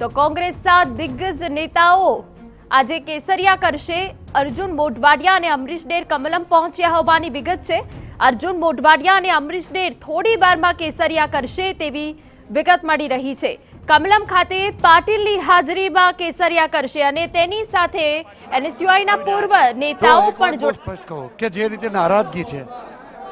તો કોંગ્રેસના દિગ્ગજ નેતાઓ આજે કેસરિયા કરશે। અર્જુન મોઢવાડિયા અને અમરીશ ડેર કમલમ પહોંચ્યા હોવાની વિગત છે। અર્જુન મોઢવાડિયા અને અમરીશ ડેર થોડી વારમાં કેસરિયા કરશે તેવી વિગત મળી રહી છે। કમલમ ખાતે પાટીલની હાજરીમાં કેસરિયા કરશે અને તેની સાથે એનએસયુઆઈના પૂર્વ નેતાઓ પણ સ્પષ્ટ કહો કે જે રીતે નારાજગી છે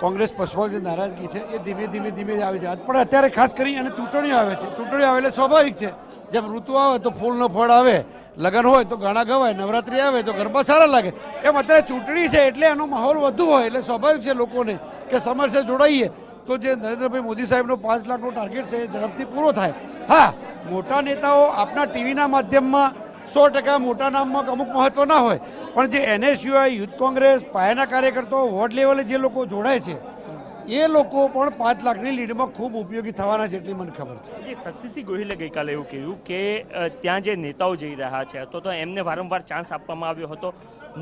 કોંગ્રેસ પક્ષમાં જે નારાજગી છે એ ધીમે ધીમે આવી છે। પણ અત્યારે ખાસ કરી અને ચૂંટણીઓ આવે છે, ચૂંટણીઓ આવે એટલે સ્વાભાવિક છે જેમ ઋતુ આવે તો ફૂલનો ફળ આવે, લગ્ન હોય તો ગાણા ગવાય, નવરાત્રી આવે તો ગરબા સારા લાગે, એમ અત્યારે ચૂંટણી છે એટલે એનો માહોલ વધુ હોય એટલે સ્વાભાવિક છે લોકોને કે સમરસે જોડાઈએ તો જે નરેન્દ્રભાઈ મોદી સાહેબનો 5 લાખનો ટાર્ગેટ છે એ ઝડપથી પૂરો થાય। હા, મોટા નેતાઓ આપના ટીવીના માધ્યમમાં 100% મોટા નામમાં અમુક મહત્વ ના હોય, પણ જે એનએસયુઆઈ, યુથ કોંગ્રેસ, પાયાના કાર્યકર્તાઓ, વોર્ડ લેવલે જે લોકો જોડાય છે એ લોકો પણ 5 લાખની લીડમાં ખૂબ ઉપયોગી થવાના છે એટલી મને ખબર છે। શક્તિસિંહ ગોહિલે ગઈકાલે એવું કહ્યું કે ત્યાં જે નેતાઓ જઈ રહ્યા છે તો એમને વારંવાર ચાન્સ આપવામાં આવ્યો હતો,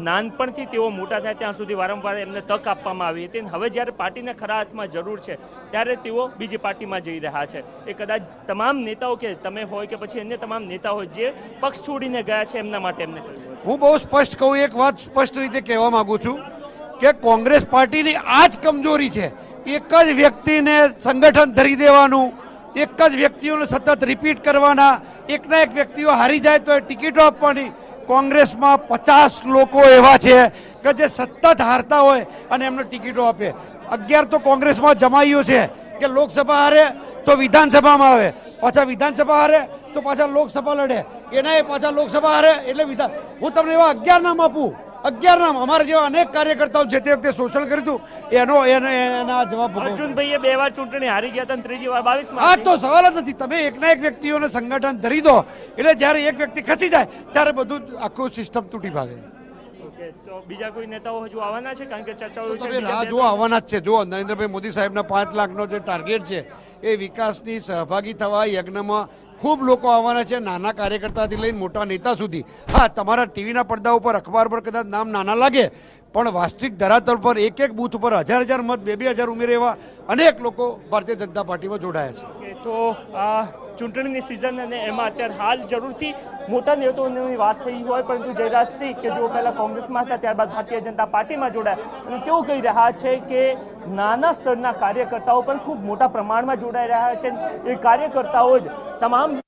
નાનપણથી તેઓ મોટા થાય ત્યાં સુધી વારંવાર એમને તક આપવામાં આવી હતી। હવે જ્યારે પાર્ટીને ખરા અર્થમાં જરૂર છે ત્યારે તેઓ બીજી પાર્ટીમાં જઈ રહ્યા છે। એ કદાચ તમામ નેતાઓ કે તમે હોય કે પછી અન્ય તમામ નેતા હોય જે પક્ષ છોડીને ગયા છે એમના માટે એમને કહ્યું। હું બહુ સ્પષ્ટ કહું, એક વાત સ્પષ્ટ રીતે કહેવા માંગુ છું કે કોંગ્રેસ પાર્ટીની આ જ કમજોરી છે। એક જ વ્યક્તિને સંગઠન ધરી દેવાનું, એક જ વ્યક્તિઓને સતત રિપીટ કરવાના, એકના એક વ્યક્તિઓ હારી જાય તો એ ટિકિટો આપવાની। કોંગ્રેસમાં 50 લોકો એવા છે કે જે સતત હારતા હોય અને એમને ટિકિટો આપે। 11 તો કોંગ્રેસમાં જમાઈઓ છે કે લોકસભા હારે તો વિધાનસભામાં આવે, પાછા વિધાનસભા હારે તો પાછા લોકસભા લડે, એના પાછા લોકસભા હારે એટલે વિધાન। હું તમને એવા 11 નામ આપું, 11 નામ, અમારા જેવા અનેક કાર્યકર્તાઓ જે તે વખતે શોષણ કર્યું હતું એના જવાબ। અર્જુનભાઈએ 2 વાર ચૂંટણી હારી ગયા હતા, ત્રીજી વાર 22 આ તો સવાલ જ નથી। તમે એકના એક વ્યક્તિઓને સંગઠન ધરી દો એટલે જ્યારે એક વ્યક્તિ ખસી જાય ત્યારે બધું આખું સિસ્ટમ તૂટી ભાગે। તો બીજા કોઈ નેતાઓ હજુ આવવાના છે? કારણ કે ચર્ચાઓ તમે રાહ જો આવવાના જ છે। જો નરેન્દ્રભાઈ મોદી સાહેબના 5 લાખનો જે ટાર્ગેટ છે એ વિકાસની સહભાગી થવા યજ્ઞમાં ખૂબ લોકો આવવાના છે, નાના કાર્યકર્તાથી લઈને મોટા નેતા સુધી। હા, તમારા ટીવીના પડદા ઉપર, અખબાર પર કદાચ નામ નાના લાગે પણ વાસ્તવિક ધરાતલ પર એક એક બૂથ ઉપર 1000 મત, 2000 ઉમેરે એવા અનેક લોકો ભારતીય જનતા પાર્ટીમાં જોડાયા છે। તો આ ચૂંટણીની સિઝન અને એમાં અત્યારે હાલ જરૂરથી મોટા નેતાઓની વાત થઈ હોય, પરંતુ જયરાજસિંહ કે જેઓ પહેલા કોંગ્રેસમાં હતા ત્યારબાદ ભારતીય જનતા પાર્ટીમાં જોડાયા અને તેઓ કહી રહ્યા છે કે નાના સ્તરના કાર્યકર્તાઓ પણ ખૂબ મોટા પ્રમાણમાં જોડાઈ રહ્યા છે। એ કાર્યકર્તાઓ જ તમામ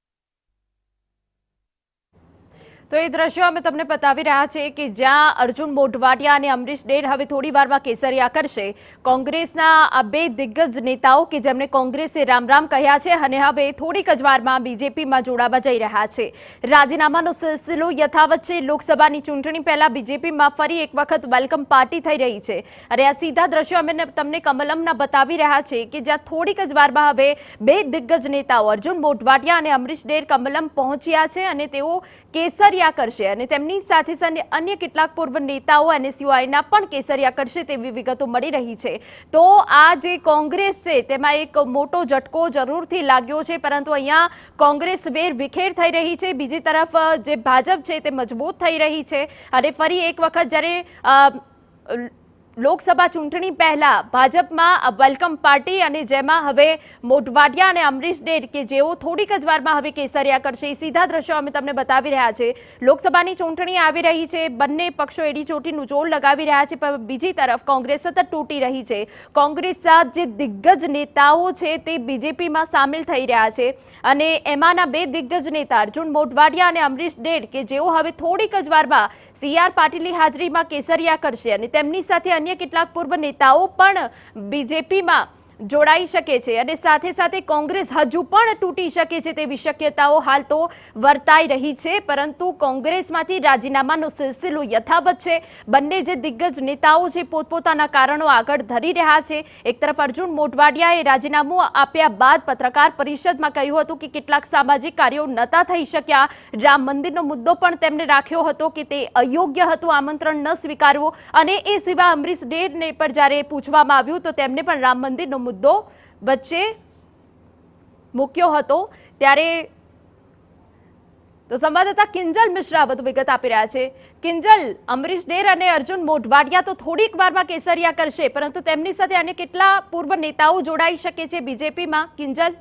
તો એ દ્રશ્યો અમે તમને બતાવી રહ્યા છે કે જ્યાં અર્જુન મોઢવાડિયા અને અમરીશ ડેર હવે થોડી વારમાં કેસરિયા કરશે। કોંગ્રેસના આ 2 દિગ્ગજ નેતાઓ કે જેમને કોંગ્રેસે રામ રામ કહ્યા છે અને હવે થોડીક જ વારમાં બીજેપીમાં જોડાવા જઈ રહ્યા છે। રાજીનામાનો સિલસિલો યથાવત છે। લોકસભાની ચૂંટણી પહેલા બીજેપીમાં ફરી એક વખત વેલકમ પાર્ટી થઈ રહી છે અને આ સીધા દ્રશ્યો અમે તમને કમલમના બતાવી રહ્યા છે કે જ્યાં થોડીક જ વારમાં હવે 2 દિગ્ગજ નેતાઓ અર્જુન મોઢવાડિયા અને અમરીશ ડેર કમલમ પહોંચ્યા છે અને તેઓ કેસરિયા કરશે અને તેમની સાથે સાથે અન્ય કેટલાક પૂર્વ નેતાઓ એનએસયુઆઈના પણ કેસરિયા કરશે તેવી વિગતો મળી રહી છે। તો આ જે કોંગ્રેસ છે તેમાં એક મોટો ઝટકો જરૂરથી લાગ્યો છે, પરંતુ અહીંયા કોંગ્રેસ વેર વિખેર થઈ રહી છે, બીજી તરફ જે ભાજપ છે તે મજબૂત થઈ રહી છે અને ફરી એક વખત જ્યારે લોકસભા ચૂંટણી પહેલા ભાજપમાં વેલકમ પાર્ટી અને જેમાં હવે મોઢવાડિયા અને અમરીશ ડેર કે જેઓ થોડીક જ વારમાં હવે કેસરિયા કરશે, સીધા દ્રશ્યો અમે તમને બતાવી રહ્યા છે। લોકસભાની ચૂંટણી આવી રહી છે, બંને પક્ષો એડી ચોટીનું જોર લગાવી રહ્યા છે, પણ બીજી તરફ કોંગ્રેસ સતત તૂટી રહી છે। કોંગ્રેસના જે દિગ્ગજ નેતાઓ છે તે બીજેપીમાં સામેલ થઈ રહ્યા છે અને એમાંના 2 દિગ્ગજ નેતા અર્જુન મોઢવાડિયા અને અમરીશ ડેર કે જેઓ હવે થોડીક જ વારમાં CR પાટીલની હાજરીમાં કેસરિયા કરશે અને તેમની સાથે અન્ય કેટલાક પૂર્વ નેતાઓ પણ બીજેપીમાં જોડાઈ શકે છે અને સાથે સાથે કોંગ્રેસ હજુ પણ તૂટી શકે છે તેવી શક્યતાઓ હાલ તો વર્તાઈ રહી છે। પરંતુ કોંગ્રેસમાંથી રાજીનામાનો સિલસિલો યથાવત છે। બંને જે દિગ્ગજ નેતાઓ છે પોતપોતાના કારણો આગળ ધરી રહ્યા છે। એક તરફ અર્જુન મોઢવાડિયાએ રાજીનામું આપ્યા બાદ પત્રકાર પરિષદમાં કહ્યું હતું કે કેટલાક સામાજિક કાર્યો નહોતા થઈ શક્યા। રામ મંદિરનો મુદ્દો પણ તેમણે રાખ્યો હતો કે તે અયોગ્ય હતું, આમંત્રણ ન સ્વીકારવું, અને એ સિવાય અમરીશ ડેરને પણ જ્યારે પૂછવામાં આવ્યું તો તેમણે પણ રામ મંદિરનો મુદ્દો વચ્ચે મૂક્યો હતો। ત્યારે તો સંવાદદાતા કિંજલ મિશ્રા વધુ વિગત આપી રહ્યા છે। કિંજલ, અમરીશ ડેર અને અર્જુન મોઢવાડિયા તો થોડીક વારમાં કેસરિયા કરશે, પરંતુ તેમની સાથે અન્ય કેટલા પૂર્વ નેતાઓ જોડાઈ શકે છે બીજેપીમાં? કિંજલ।